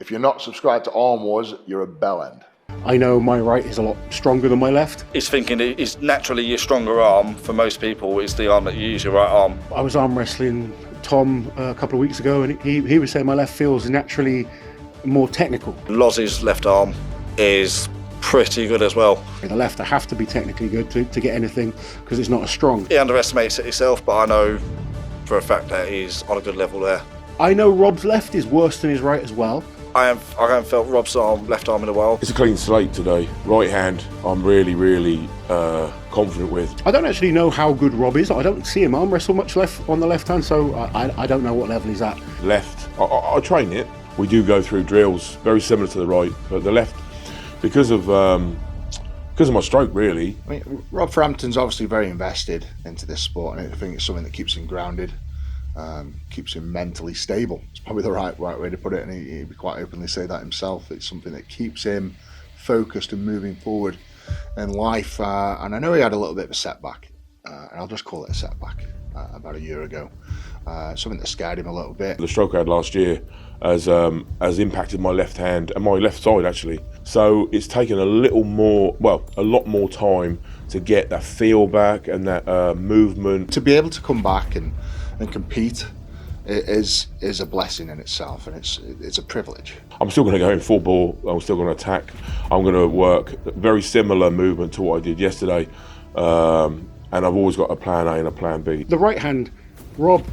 If you're not subscribed to Arm Wars, you're a bellend. I know my right is a lot stronger than my left. It's thinking it's naturally your stronger arm. For most people, it's the arm that you use, your right arm. I was arm wrestling Tom a couple of weeks ago, and he was saying my left feels naturally more technical. Loz's left arm is pretty good as well. The left, I have to be technically good to get anything because it's not as strong. He underestimates it himself, but I know for a fact that he's on a good level there. I know Rob's left is worse than his right as well. I haven't felt Rob's left arm in a while. It's a clean slate today. Right hand, I'm really confident with. I don't actually know how good Rob is. I don't see him arm wrestle much left on the left hand, so I don't know what level he's at. Left, I train it. We do go through drills very similar to the right, but the left, because of my stroke, really. I mean, Rob Frampton's obviously very invested into this sport, and I think it's something that keeps him grounded, keeps him mentally stable. It's probably the right way to put it, and he'd quite openly say that himself. It's something that keeps him focused and moving forward in life. And I know he had a little bit of a setback, and I'll just call it a setback, about a year ago. Something that scared him a little bit. The stroke I had last year has impacted my left hand and my left side actually. So it's taken a lot more time to get that feel back and that movement. To be able to come back and compete is a blessing in itself, and it's a privilege. I'm still going to go in full ball. I'm still going to attack. I'm going to work very similar movement to what I did yesterday, and I've always got a plan A and a plan B. The right hand, Rob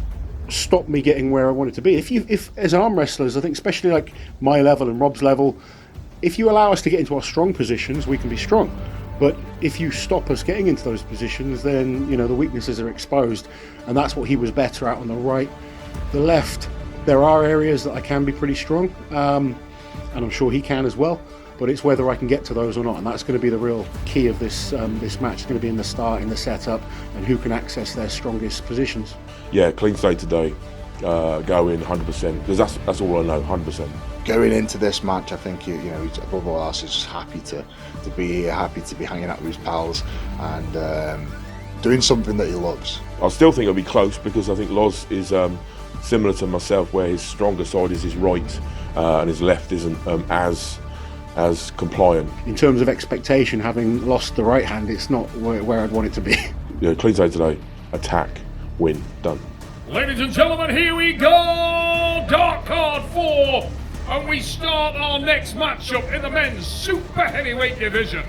stopped me getting where I wanted to be. If as arm wrestlers, I think especially like my level and Rob's level, if you allow us to get into our strong positions, we can be strong. But if you stop us getting into those positions, then the weaknesses are exposed, and that's what he was better at on the right. The left, there are areas that I can be pretty strong, and I'm sure he can as well. But it's whether I can get to those or not, and that's going to be the real key of this match. It's going to be in the start, in the setup, and who can access their strongest positions. Yeah, clean slate today. Go in 100% because that's all I know. 100%. Going into this match, I think he's above all else is just happy to be here, happy to be hanging out with his pals, and doing something that he loves. I still think it'll be close because I think Loz is similar to myself, where his stronger side is his right, and his left isn't as compliant. In terms of expectation, having lost the right hand, it's not where I'd want it to be. Yeah, clean slate today. Attack, win, done. Ladies and gentlemen, here we go! Dark card 4, and we start our next matchup in the men's super heavyweight division.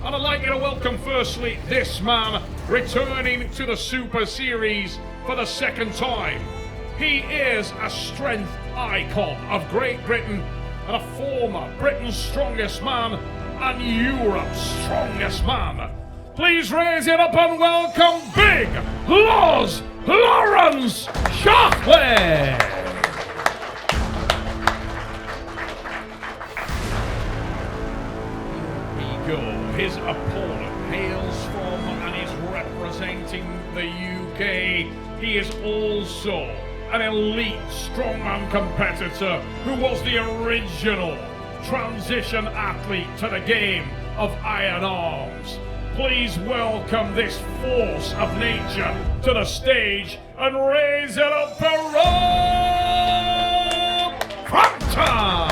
And I'd like you to welcome firstly this man returning to the Super Series for the second time. He is a strength icon of Great Britain and a former Britain's strongest man and Europe's strongest man. Please raise it up and welcome Big LOZ LAURENCE SHAHLAEI. Here we go. His opponent hails from and is representing the UK. He is also an elite strongman competitor who was the original transition athlete to the game of iron arms. Please welcome this force of nature to the stage and raise it up for Rob Frampton!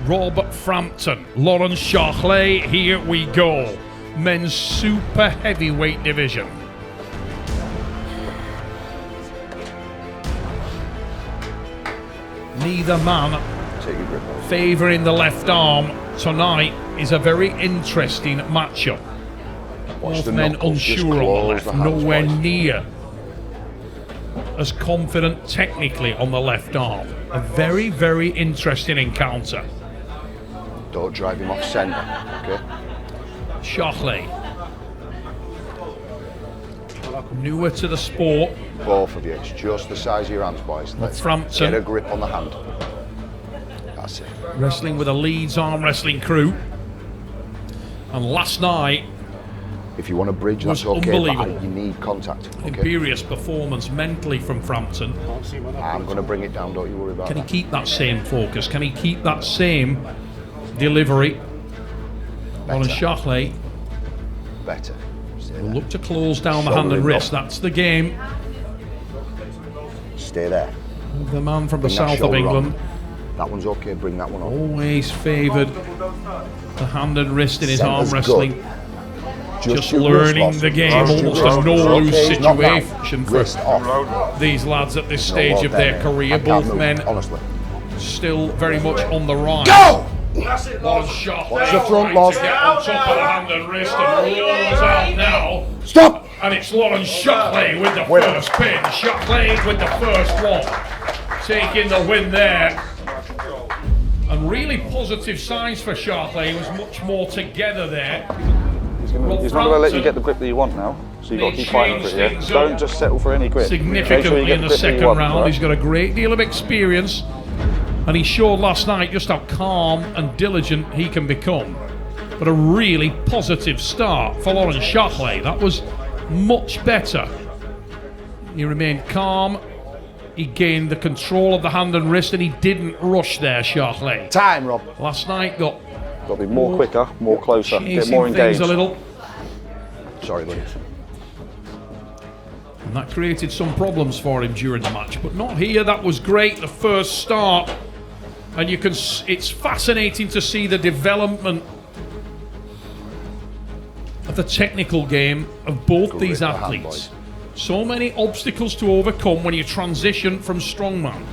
Rob Frampton, Laurence Shahlaei, here we go. Men's super heavyweight division. Neither man favouring the left arm tonight is a very interesting matchup. Both men unsure on the left, nowhere near as confident technically on the left arm. A very, very interesting encounter. Don't drive him off centre, okay? Shahlaei, newer to the sport. Both of you, it's just the size of your hands, boys. Let's Frampton, get a grip on the hand. That's it. wrestling with a Leeds arm wrestling crew. And last night, if you want to bridge, that's okay, but you need contact. Okay? Imperious performance mentally from Frampton. I'm going to bring it down, don't you worry about Can that. he keep that same focus? Can he keep that same delivery? On a Shahlaei. Better. Will look to close down the hand and wrist. That's the game. Stay there. The man from the Bring that south of shoulder England. on. That one's okay, bring that one on. Always favoured the hand and wrist in his arm Centre's wrestling. good. Just your learning wrist, the game, Just your almost wrist. a no-lose Okay, not now. situation Wrist for off. these lads at this No stage more of their there, career. I can't Both move, men honestly. still very much on the rise. Go! One shot. Watch the front, To Loz. get on top of the hand and wrist and rolls out now. Stop! And it's Laurence Shahlaei with the first pin. Shahlaei with the first one. Taking the win there. And really positive signs for Shahlaei. He was much more together there. He's not going to let you get the grip that you want now. So you've got to keep fighting for it, yeah? Don't just settle for any grip. Significantly in the second round. He's got a great deal of experience. And he showed last night just how calm and diligent he can become. But a really positive start for Laurence Shahlaei. That was much better. He remained calm. He gained the control of the hand and wrist, and he didn't rush there, Shahlaei. Time, Rob. Last night got Got to be more quicker, more closer, get chasing more things engaged. a little. Sorry, buddy. And that created some problems for him during the match, but not here. That was great, the first start. And you can, it's fascinating to see the development of the technical game of both these athletes. So many obstacles to overcome when you transition from strongman.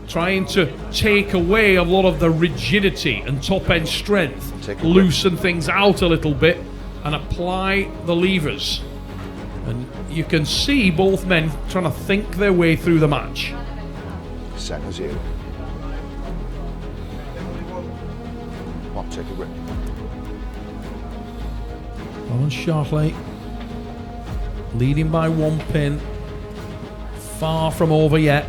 Trying to take away a lot of the rigidity and top end strength, loosen things out a little bit and apply the levers. And you can see both men trying to think their way through the match. Centre's here. Come on, take a grip. Laurence Shahlaei leading by one pin. Far from over yet.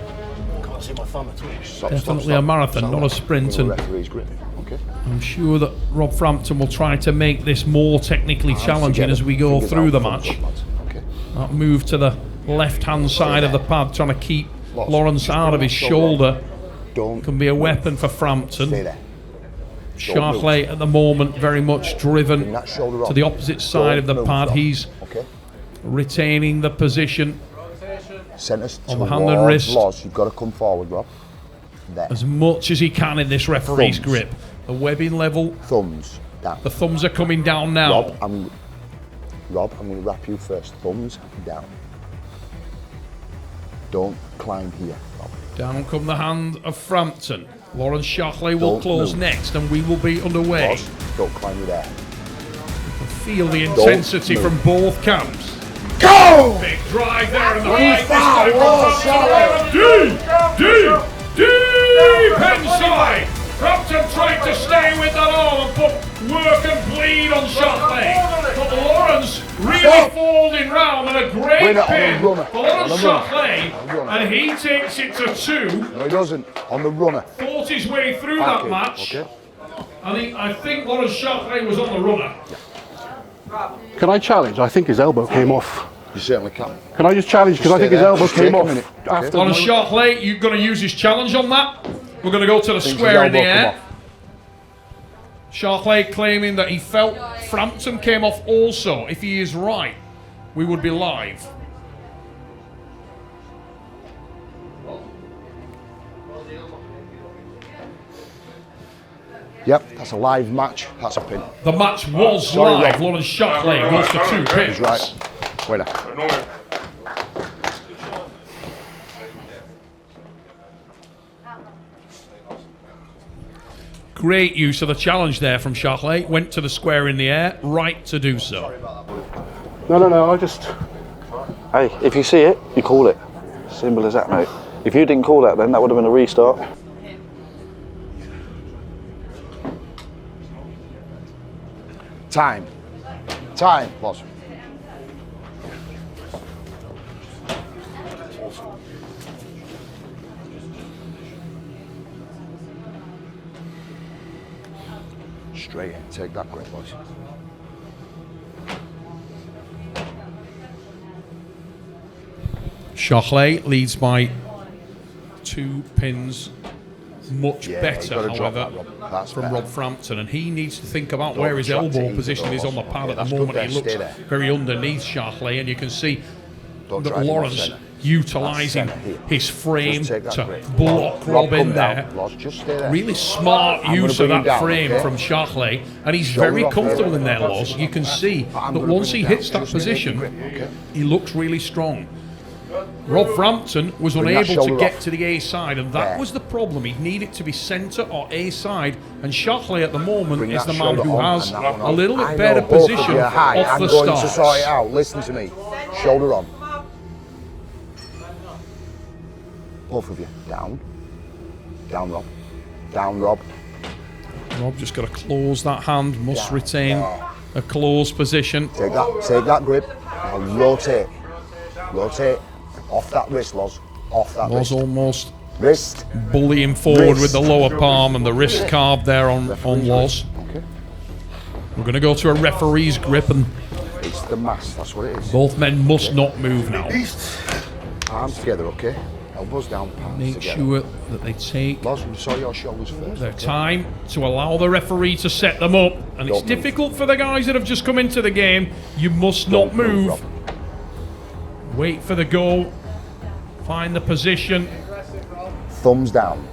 Can't see my thumb at all. Stop, Definitely a marathon, not a sprint. And referee's grip. Okay. I'm sure that Rob Frampton will try to make this more technically challenging as we go through the match. Okay. That move to the left-hand side of the pad, trying to keep Laurence out of his shoulder, can be a weapon for Frampton. Stay there. Shahlaei at the moment very much driven that shoulder to the opposite side of the pad. He's Okay. retaining the position Centre's on the hand and wrist Loz, you've got to come forward, Rob. There. as much as he can in this referee's Thumbs. grip. The webbing level, Thumbs down. the thumbs are coming down now. Rob, I'm going to wrap you first. Thumbs down. Don't climb here, Rob. Down come the hand of Frampton. Laurence Shahlaei will Don't close move. next and we will be underway. Loz, don't climb me there. Feel the intensity move. from both camps. Go! Big drive there in the Really right this far, time Laurence from Shahlaei. deep inside. Frampton tried to stay with that arm and put work and bleed on Shahlaei. But Laurence really folding round and a great Winner on pin the runner. for Laurence On the runner. Shahlaei, and he takes it to 2. No, he doesn't. On the runner. Fought his way through that match. Okay. I think Laurence Shahlaei was on the runner. Can I challenge? I think his elbow came off. You certainly can. Can I just challenge? Because I Stay think his there. elbow Just came take a off minute. after. Laurence Shahlaei, you're going to use his challenge on that. We're going to go to the square in the air. Shahlaei claiming that he felt Frampton came off also. If he is right, we would be live. Yep, that's a live match. That's a pin. The match was Sorry, live. Rob. Laurence Shahlaei goes to 2 pins. He's right. Winner. Great use of the challenge there from Shahlaei. Went to the square in the air. Right to do so. No. I just. Hey, if you see it, you call it. Simple as that, mate. If you didn't call that, then that would have been a restart. Time, Loz. Straight in, take that grip, Loz. Shahlaei leads by 2 pins. Much Yeah, better, you've got to drop however, that, Rob. That's from better. Rob Frampton, and he needs to think about Don't where his retract it elbow either, position though, is on the Loz. pad Yeah, at the that's moment. good He there, looks stay there. very underneath Shahlaei, and you can see Don't that drive him off Laurence centre. utilising his frame Just take that to grip. block Rob in come down. there. Loz, just stay there. Really smart I'm use gonna of bring that him down, frame okay? from Shahlai, and he's Shoulder very off comfortable there. in there, Loz. You can see I'm that gonna once bring he him hits down. that Just make position, the grip, okay? he looks really strong. Rob Frampton was Bring that unable to shoulder get off. to the A side, and that There. was the problem. He'd need it to be centre or A side, and Shahlai at the moment Bring is that the man shoulder who on has and that one a on. little I bit know better both of position you are high. off I'm the going to sort it start. out. Listen to me. Shoulder on. Both of you. Down. Down, Rob. Down, Rob. Rob just got to close that hand, must Yeah. retain Yeah. a closed position. Take that grip. Now rotate. Rotate. Off that wrist, Loz. Off that Was wrist. almost Wrist. bullying forward Wrist. with the lower palm and the wrist carved there on Loz. Okay. We're going to go to a referee's grip, and It's the mass. That's what it is. both men must not move now. Arms together, okay? Elbows down, palms Make together. sure that they take Loz, you saw your shoulders first. their time to allow the referee to set them up. And it's Don't move. difficult for the guys that have just come into the game. You must not move. Rob. Wait for the go. Find the position. Thumbs down.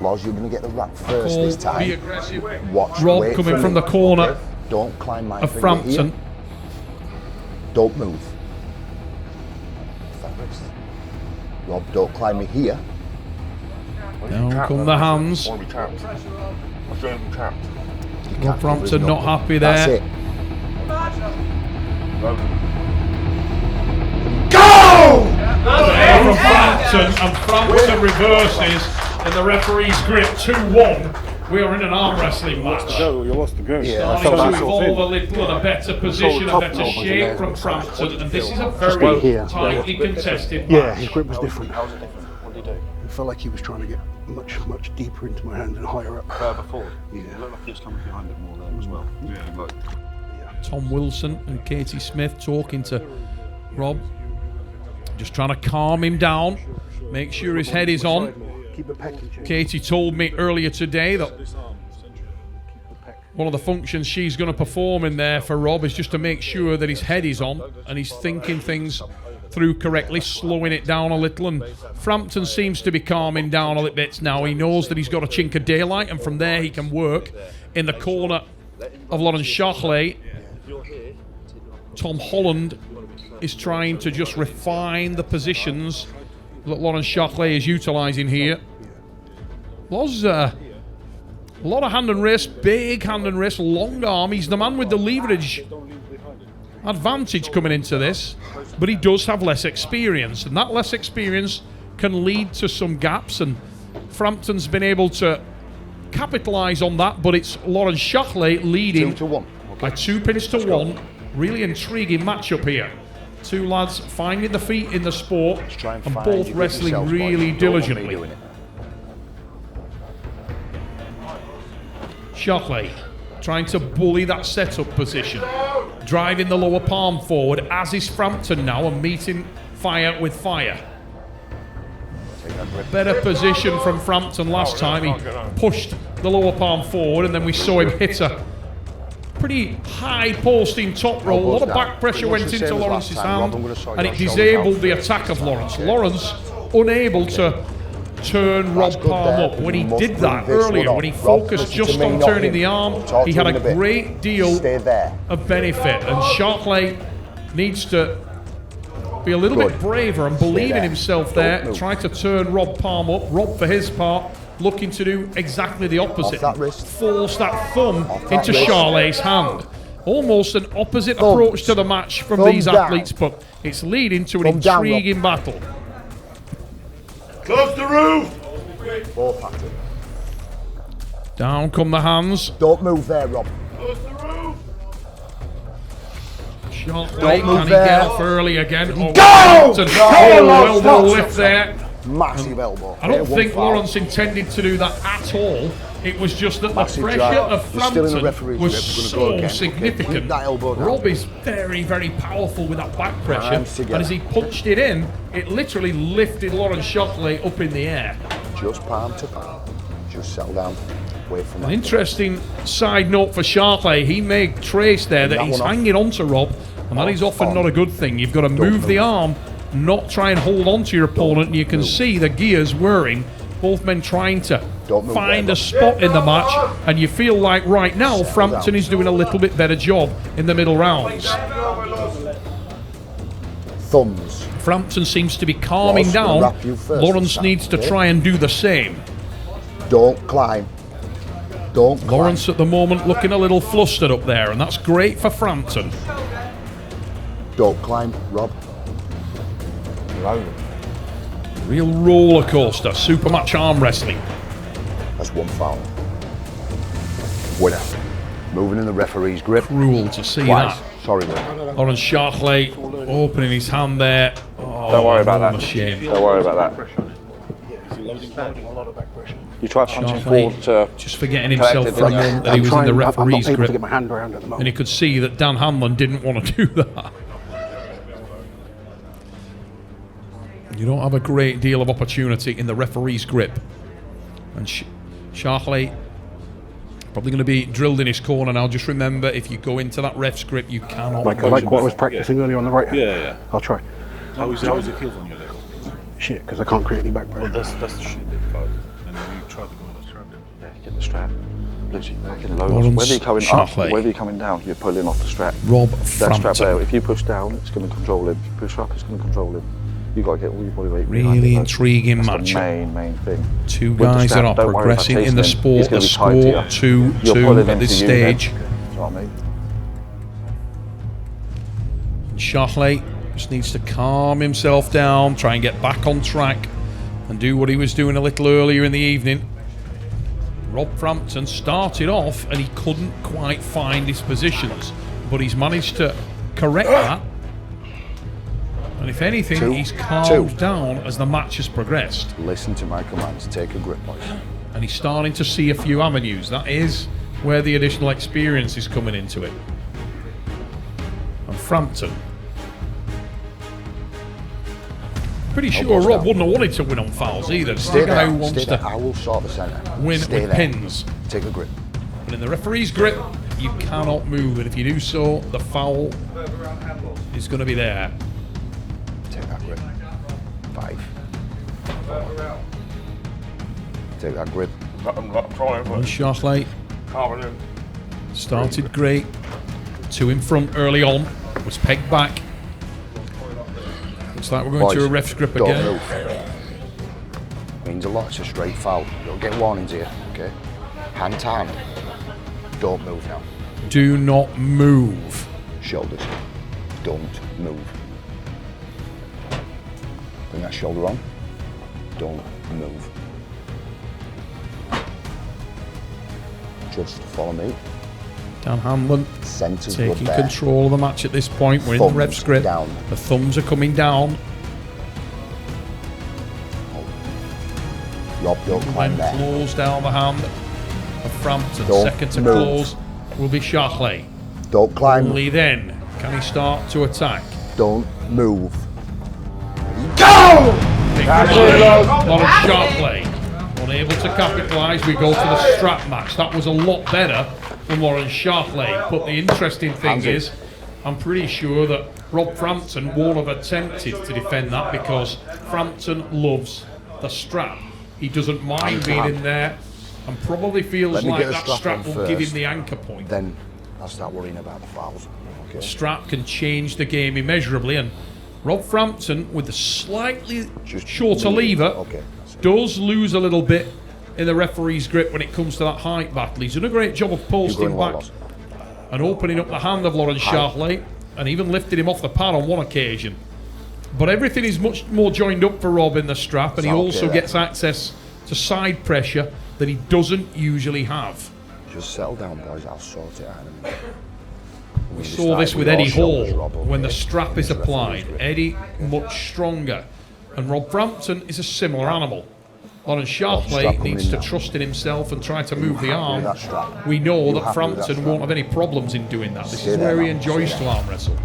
Loz, you're going to get the wrap first Call, this time. be aggressive. Watch. Rob wait coming for from me, the corner okay? Don't climb my of finger Frampton. here. Don't move. That wrist. Rob, don't climb me here. Down come the hands. I want to be tapped. I'm trying to be tapped. Rob Frampton No. not happy That's there. it. There from Frampton, and Frampton reverses, and the referee's grip 2-1. We are in an arm wrestling match. You lost the go. Yeah, Starting to evolve a little and a better position, a better shape from Frampton, and this is a very here. tightly contested Yeah, match. his grip was different. How's it different? What did he do? It felt like he was trying to get much deeper into my hand and higher up. Further forward? Yeah. It looked like he was coming behind it more there as well. Yeah, like, Tom Wilson and Katie Smith talking to Rob, just trying to calm him down, make sure his head is on. Keep the pec in check. Katie told me earlier today that one of the functions she's going to perform in there for Rob is just to make sure that his head is on and he's thinking things through correctly, slowing it down a little. And Frampton seems to be calming down a little bit now. He knows that he's got a chink of daylight, and from there he can work in the corner of Laurence Shahlai. Tom Holland is trying to just refine the positions that Laurence Shahlai is utilising here. Was a lot of hand and wrist, big hand and wrist, long arm. He's the man with the leverage advantage coming into this, but he does have less experience, and that less experience can lead to some gaps, and Frampton's been able to capitalise on that, but it's Laurence Shahlai leading 2-1. by 2 pins to 1. Really intriguing matchup here. Two lads finding the feet in the sport, Try and and find both your wrestling yourselves, boys. really Don't want me diligently. doing it. Shahlai trying to bully that setup position, driving the lower palm forward, as is Frampton now, and meeting fire with fire. Better position from Frampton last time. He pushed the lower palm forward, and then we saw him hit a pretty high posting top roll. A lot of back pressure went Pretty much the into same as Lawrence's last time, Rob. hand, I'm gonna sort and your it shoulders disabled out the first. attack of Laurence. Laurence unable to turn Rob That's good palm there, up. When he but you did must that bring this one earlier, on. when he Rob, focused listen to just me, on not turning him. the arm, Talk he to had him a in a bit. great deal Stay there. of benefit, and Shahlai needs to be a little bit braver and believe in there. himself Don't there, move. try to turn Rob palm up. Rob, for his part, looking to do exactly the opposite. Off that wrist. Force that thumb Off that into wrist. Shahlai's hand. Almost an opposite Thumbs. approach to the match from Thumb these down. athletes, but it's leading to an Thumb down, Rob. intriguing battle. Close the roof! Both at it. Down come the hands. Don't move there, Rob. Shahlai, Don't move can he there. get off early again? Oh, Go! Frampton. No, Oh, stop, elbow stop, lift stop. there. Massive elbow. I don't Okay, think one foul. Laurence intended to do that at all. It was just that the Massive pressure drive. of You're still in the Frampton referee's was grip. We're gonna so go again. Okay, significant. keep that elbow down. Rob is very, very powerful with that back pressure. Hands together. And as he punched it in, it literally lifted Laurence Shahlai up in the air. Just palm to palm. Just settle down. Wait for An that. interesting side note for Shahlai, he made trace there that That he's one off. hanging on to Rob, and that is often On. not a good thing. You've got to move the arm not try and hold on to your opponent. And you can see the gears whirring, both men trying to find a spot in the match, and you feel like right now Frampton is doing a little bit better job in the middle rounds. Thumbs. Frampton seems to be calming down. Lawrence needs to try and do the same. Don't climb. Don't climb. Lawrence at the moment looking a little flustered up there, and that's great for Frampton. Don't climb, Rob. Round. Real roller coaster, Supermatch arm wrestling. That's one foul. Winner. Moving in the referee's grip. Cruel to see Twice. that. Sorry, Will. Lawrence Shahlaei opening his hand there. Oh, Don't worry about that. Shame. Don't worry about that. You try punching forward to just forgetting himself for a moment that he was in the referee's I'm not able grip. to get my hand around at the moment. And he could see that Dan Hanlon didn't want to do that. You don't have a great deal of opportunity in the referee's grip. And Shahlaei probably going to be drilled in his corner now. Just remember, if you go into that ref's grip, you cannot. Like what I was practicing earlier on the right hand. Yeah. I'll try. How is the kills on your leg? Shit, because I can't create any back pressure. That's the shit that you found. And then you try to go on the strap. yeah, get the strap. Literally fucking low. Lawrence Whether you're coming Shahlaei. up, whether you're coming down, you're pulling off the strap. Rob That strap there, Frampton. if you push down, it's going to control him. If you push up, it's going to control him. You've got to get all your body weight behind Really it. intriguing That's the matchup. main thing. Two With the guys that strap, are don't worry about progressing in the chasing him. He's sport. gonna The be tight to score you. You're 2-2 pulling at this into you then. stage. You know what I mean? Shahlaei just needs to calm himself down, try and get back on track, and do what he was doing a little earlier in the evening. Rob Frampton started off and he couldn't quite find his positions, but he's managed to correct that. And if anything, he's calmed down as the match has progressed. Listen to my commands. Take a grip, boys. And he's starting to see a few avenues. That is where the additional experience is coming into it. And Frampton. Pretty sure Rob wouldn't have wanted to win on fouls either. It's the guy who wants Stay there. to I will sort the centre. win Stay with there. pins. Take a grip. But in the referee's grip, you cannot move. And if you do so, the foul is going to be there. Take that grip. 5. Take that grip. I'm trying, And Shahlaei but started great. 2 in front early on. Was pegged back. Looks like we're going to a ref's grip don't again. Move. Means a lot. It's a straight foul. You'll get warnings here, okay? Hand to hand. Don't move now. Do not move. Shoulders. Don't move. Bring that shoulder on. Don't move. Just follow me. Dan Hanlon Centres taking there. control of the match at this point. We're in the Thumbs ref's grip. down. The thumbs are coming down. Rob, don't climb Then there. close down the hand of Frampton. Don't Second to move. close will be Shahlaei. Don't climb. Only then can he start to attack. Don't move. Big Lawrence Shahlaei unable to capitalise. We go to the strap match. That was a lot better from Lawrence Shahlaei. But the interesting thing is, I'm pretty sure that Rob Frampton won't have attempted to defend that because Frampton loves the strap. He doesn't mind being in there and probably feels Let me like get a that strap strap on will give him first. the anchor point. Then I'll start worrying about the fouls. Okay. Strap can change the game immeasurably, and Rob Frampton with the slightly Just shorter move. lever Okay, that's it. does lose a little bit in the referee's grip when it comes to that height battle. He's done a great job of You're posting going back well, Loz. and opening up the hand of Lawrence Shahlaei, and even lifted him off the pad on one occasion. But everything is much more joined up for Rob in the strap, and he It's okay also there. gets access to side pressure that he doesn't usually have. Just settle down, boys. I'll sort it out in a minute. We saw this with Eddie Hall when the strap is It's referee's applied. grip. Eddie much stronger, and Rob Frampton is a similar animal. Lawrence strap Shahlaei coming needs in to now. trust in himself and try to move the arm. that strap. We know You that happy with that Frampton strap? won't have any problems in doing that. This Stay is there where he now. enjoys Stay to there. arm wrestle.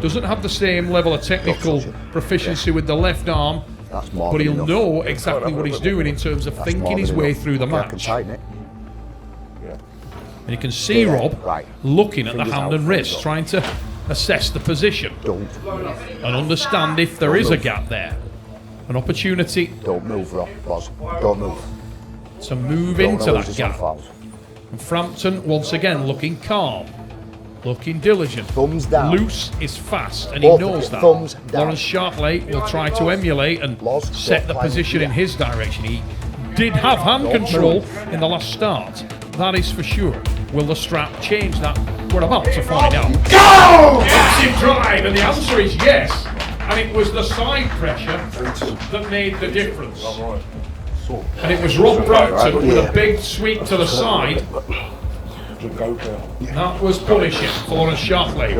Doesn't have the same level of technical touch it. proficiency with the left arm, That's more but than he'll enough. know exactly what he's doing in terms of That's more thinking his than way enough. through the Okay, I can match. tighten it. And you can see there. Rob Right. looking at the Fingers hand out, and fingers wrist, up. trying to assess the position and understand if there is a gap there. An opportunity Don't move, Rob. Loz. Don't move. to move Don't into lose that this on gap. fouls. And Frampton, once again, looking calm, looking diligent. Thumbs down. Loose is fast, and he Both knows that. thumbs down. Lawrence Shahlaei will try to emulate and Loz, set don't the climb position in here. his direction. He did have hand Don't control move. in the last start. That is for sure. Will the strap change that? We're about to find out. Go! Active drive, and the answer is yes. And it was the side pressure that made the difference. And it was Rob Frampton with a big sweep to the side. That was punishing for Lawrence Shahlaei.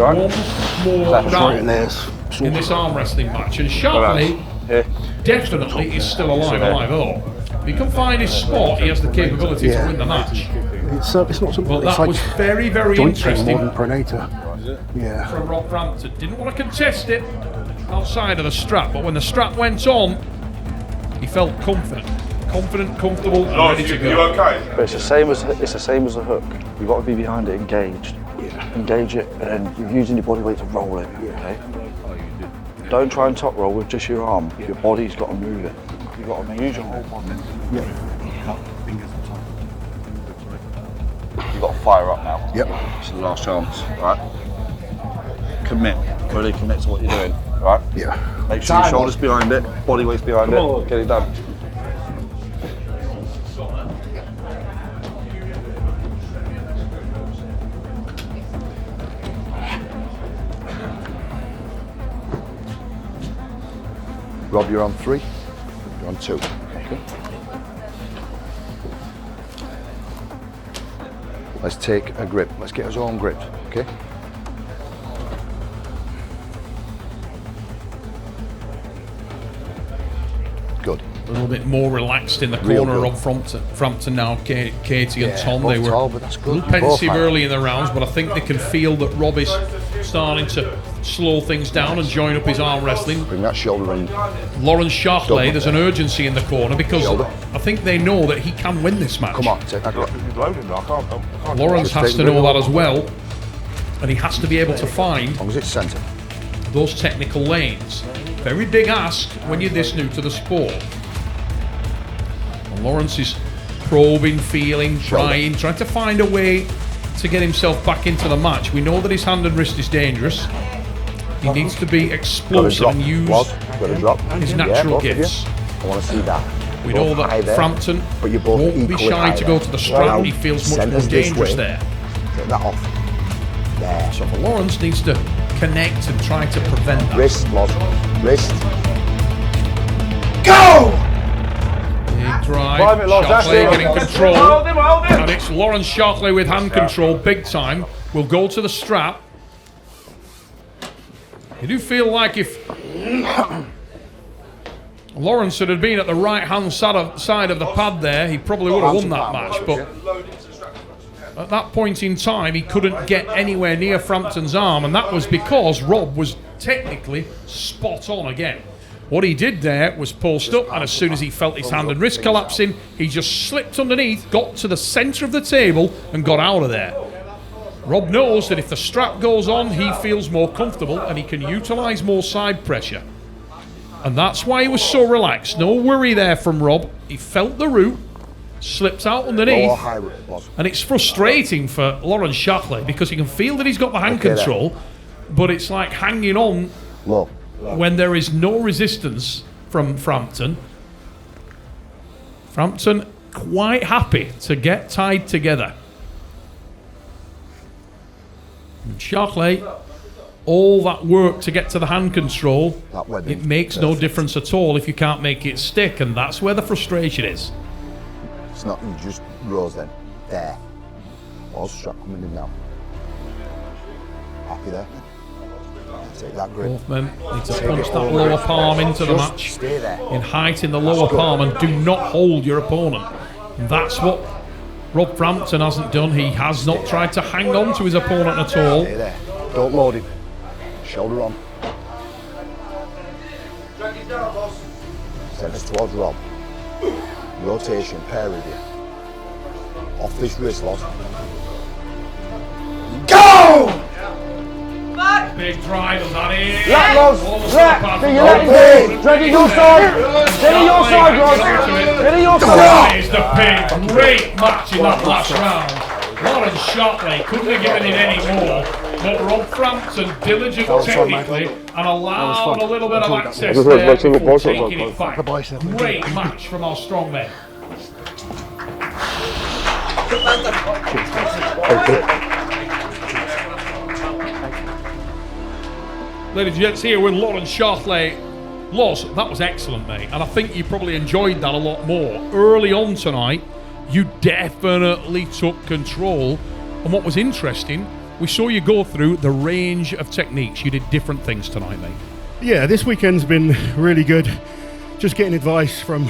One more round in this arm wrestling match. And Shahlaei definitely is still alive. Oh, if he can find his spot, he has the capability to win the match. It's not something. But It's that like was very, very joint pain interesting more than pronator. Yeah. from Rob Frampton. Didn't want to contest it outside of the strap, but when the strap went on, he felt confident, comfortable, and ready to go. But it's the same as a hook. You've got to be behind it, engaged. Engage it, and then you're using your body weight to roll it. Okay. Don't try and top roll with just your arm. Your body's got to move it. You've got to use your whole body. You've got to fire up now. Yep. It's the last chance, right? Commit. Really commit to what you're doing, right? Yeah. Make sure your shoulders behind it, body weight's behind it. Get it done. Rob, you're on 3. You're on 2. Okay. Let's take a grip. Let's get us own grip. Okay. Good. A little bit more relaxed in the Real corner good. of Frampton now. Katie and Tom, both they were tall, but that's a good. little pensive Both early in the rounds, but I think they can feel that Rob is starting to slow things down and join up his arm wrestling. Bring that shoulder in. Lawrence Shahlaei, Double. there's an urgency in the corner because Shoulder. I think they know that he can win this match. Come on, take that grip. Lawrence Just has take to the know grip. that as well, and he has to be able to find As long as it's centre. those technical lanes. Very big ask when you're this new to the sport. And Lawrence is probing, feeling, trying to find a way to get himself back into the match. We know that his hand and wrist is dangerous. He needs to be Got a explosive drop. and use Loz, got a drop. his Yeah, natural both of you. gifts. I want to see that. We Both know high that there, Frampton but you're both won't be equally shy high to there. go to the strap. Now, He feels much more centre's this dangerous way. there. Take that off. There. So Lawrence needs to connect and try to prevent that. Wrist, Loz. Wrist. Big drive. Climb it, Loz, that's Shahlaei it. getting control. And it's Lawrence Shahlaei with hand control, big time. Will go to the strap. You do feel like if Lawrence had been at the right-hand side of the pad there, he probably would have won that match. But at that point in time, he couldn't get anywhere near Frampton's arm, and that was because Rob was technically spot on again. What he did there was post up, and as soon as he felt his hand and wrist collapsing, he just slipped underneath, got to the centre of the table, and got out of there. Rob knows that if the strap goes on, he feels more comfortable and he can utilise more side pressure. And that's why he was so relaxed. No worry there from Rob. He felt the root, slipped out Lower underneath, high, Loz. and it's frustrating for Lawrence Shahlaei because he can feel that he's got the hand Okay, control, but it's like hanging on Low. when there is no resistance from Frampton. Frampton quite happy to get tied together. And Shahlaei, all that work to get to the hand control, That webbing. it makes no difference at all if you can't make it stick, and that's where the frustration is. It's not, you just rose then. There. Loz, strap coming in now. Happy there. Take that grip. Both men need to punch that lower palm into the Just match. stay there. In height in the lower palm, and do not hold your opponent. And that's what Rob Frampton hasn't done. He has not tried to hang on to his opponent at all. Stay there. Don't load him. Shoulder on. Send us towards Rob. Rotation, pair with you. Off this wrist, Loz. Go! Big drive on that is. Let Loz, let. Do you let him be? Drag it your side. Get it your side, Loz. Get it your side. That is the pin. Great match in that last round. Laurence Shahlai couldn't have given it any more, but Rob Frampton diligent technically and allowed a little bit of access there before taking it back. Great match from our strong men. Ladies and gents, here with Laurence Shahlai. Loz, that was excellent, mate, and I think you probably enjoyed that a lot more. Early on tonight, you definitely took control, and what was interesting, we saw you go through the range of techniques. You did different things tonight, mate. Yeah, this weekend's been really good. Just getting advice from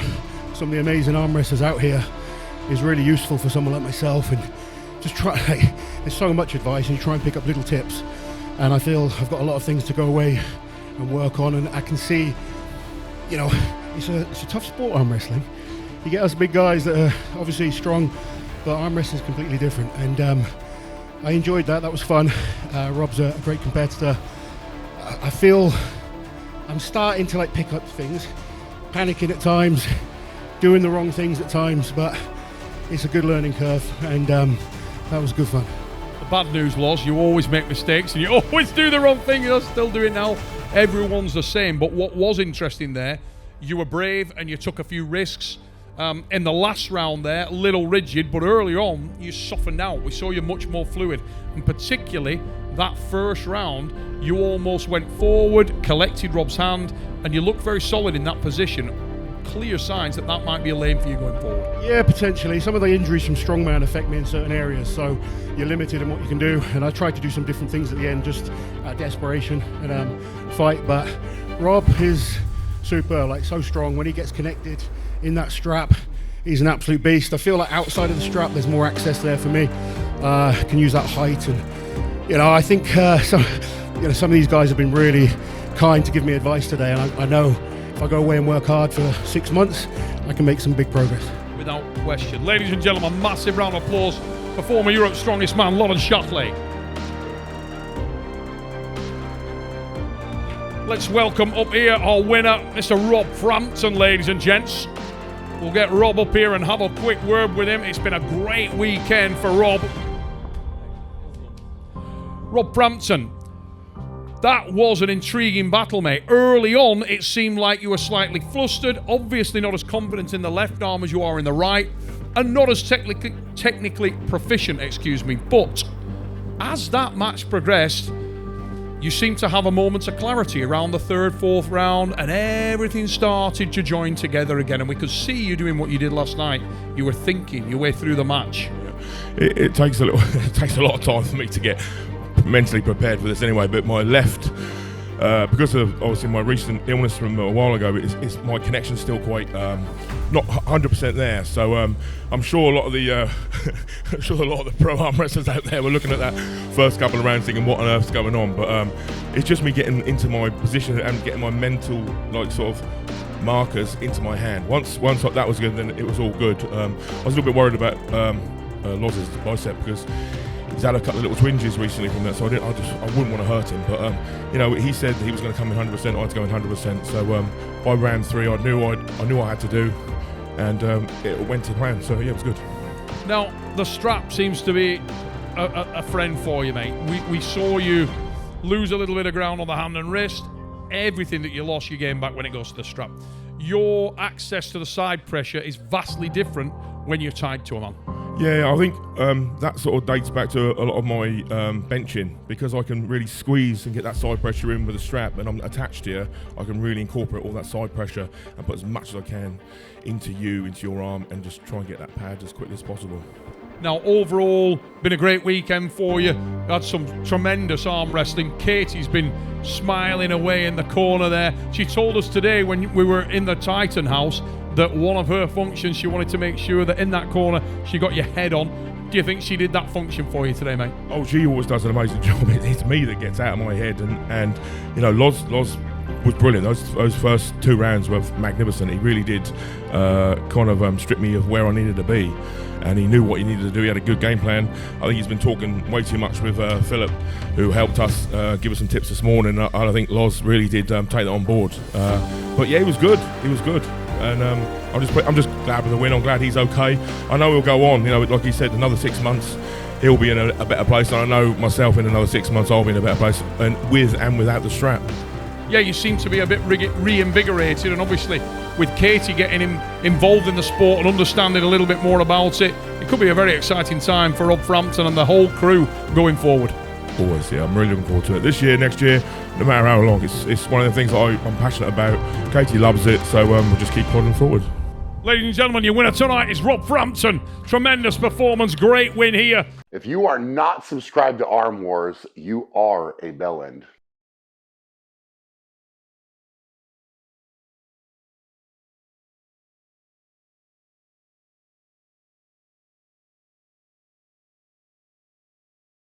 some of the amazing arm wrestlers out here is really useful for someone like myself, and just try, there's so much advice and you try and pick up little tips, and I feel I've got a lot of things to go away and work on, and I can see, you know, it's a tough sport, arm wrestling. You get us big guys that are obviously strong, but arm wrestling is completely different, and I enjoyed that. That was fun. Rob's a great competitor. I feel I'm starting to pick up things, panicking at times, doing the wrong things at times, but it's a good learning curve, and that was good fun. The bad news, Loz, you always make mistakes and you always do the wrong thing. You're still doing now. Everyone's the same, but what was interesting there, you were brave and you took a few risks. In the last round there, a little rigid, but early on, you softened out. We saw you much more fluid, and particularly that first round, you almost went forward, collected Rob's hand, and you looked very solid in that position. Clear signs that might be a lane for you going forward. Yeah, potentially. Some of the injuries from strongman affect me in certain areas, so you're limited in what you can do, and I tried to do some different things at the end, just out of desperation and fight, but Rob is super, so strong. When he gets connected in that strap, he's an absolute beast. I feel like outside of the strap there's more access there for me. Can use that height, and I think some of these guys have been really kind to give me advice today, and I know if I go away and work hard for 6 months, I can make some big progress. Without question. Ladies and gentlemen, massive round of applause for former Europe's strongest man, Laurence Shahlai. Let's welcome up here our winner, Mr. Rob Frampton, ladies and gents. We'll get Rob up here and have a quick word with him. It's been a great weekend for Rob. Rob Frampton, that was an intriguing battle, mate. Early on, it seemed like you were slightly flustered, obviously not as confident in the left arm as you are in the right, and not as technically proficient, but as that match progressed, you seemed to have a moment of clarity around the third, fourth round, and everything started to join together again, and we could see you doing what you did last night. You were thinking your way through the match. It takes a lot of time for me to get mentally prepared for this anyway, but my left, because of obviously my recent illness from a while ago, it's my connection's still quite not 100% there. So I'm sure a lot of the pro arm wrestlers out there were looking at that first couple of rounds thinking, what on earth's going on? But it's just me getting into my position and getting my mental sort of markers into my hand. Once that was good, then it was all good. I was a little bit worried about Loz's bicep because he's had a couple of little twinges recently from that, so I wouldn't want to hurt him. But he said he was going to come in 100%. I had to go in 100%. So by round 3, I knew I had to do, and it went to plan. So yeah, it was good. Now the strap seems to be a friend for you, mate. We saw you lose a little bit of ground on the hand and wrist. Everything that you lost, you gain back when it goes to the strap. Your access to the side pressure is vastly different when you're tied to a man. Yeah, I think that sort of dates back to a lot of my benching, because I can really squeeze and get that side pressure in with the strap, and I'm attached here. I can really incorporate all that side pressure and put as much as I can into your arm, and just try and get that pad as quickly as possible. Now, overall, been a great weekend for you. Had some tremendous arm wrestling. Katie's been smiling away in the corner there. She told us today when we were in the Titan house that one of her functions, she wanted to make sure that in that corner she got your head on. Do you think she did that function for you today, mate? Oh, she always does an amazing job. It's me that gets out of my head, and Loz was brilliant. Those first 2 rounds were magnificent. He really did kind of strip me of where I needed to be, and he knew what he needed to do. He had a good game plan. I think he's been talking way too much with Philip, who helped us give us some tips this morning. I think Loz really did take that on board. But yeah, he was good. He was good, and I'm just glad with the win. I'm glad he's okay. I know he'll go on. You know, like he said, another 6 months. He'll be in a better place, and I know myself in another 6 months I'll be in a better place, and with and without the strap. Yeah, you seem to be a bit reinvigorated, and obviously with Katie getting him involved in the sport and understanding a little bit more about it, it could be a very exciting time for Rob Frampton and the whole crew going forward. Always, yeah, I'm really looking forward to it. This year, next year, no matter how long, it's one of the things that I'm passionate about. Katie loves it, so we'll just keep plodding forward. Ladies and gentlemen, your winner tonight is Rob Frampton. Tremendous performance, great win here. If you are not subscribed to Arm Wars, you are a bellend.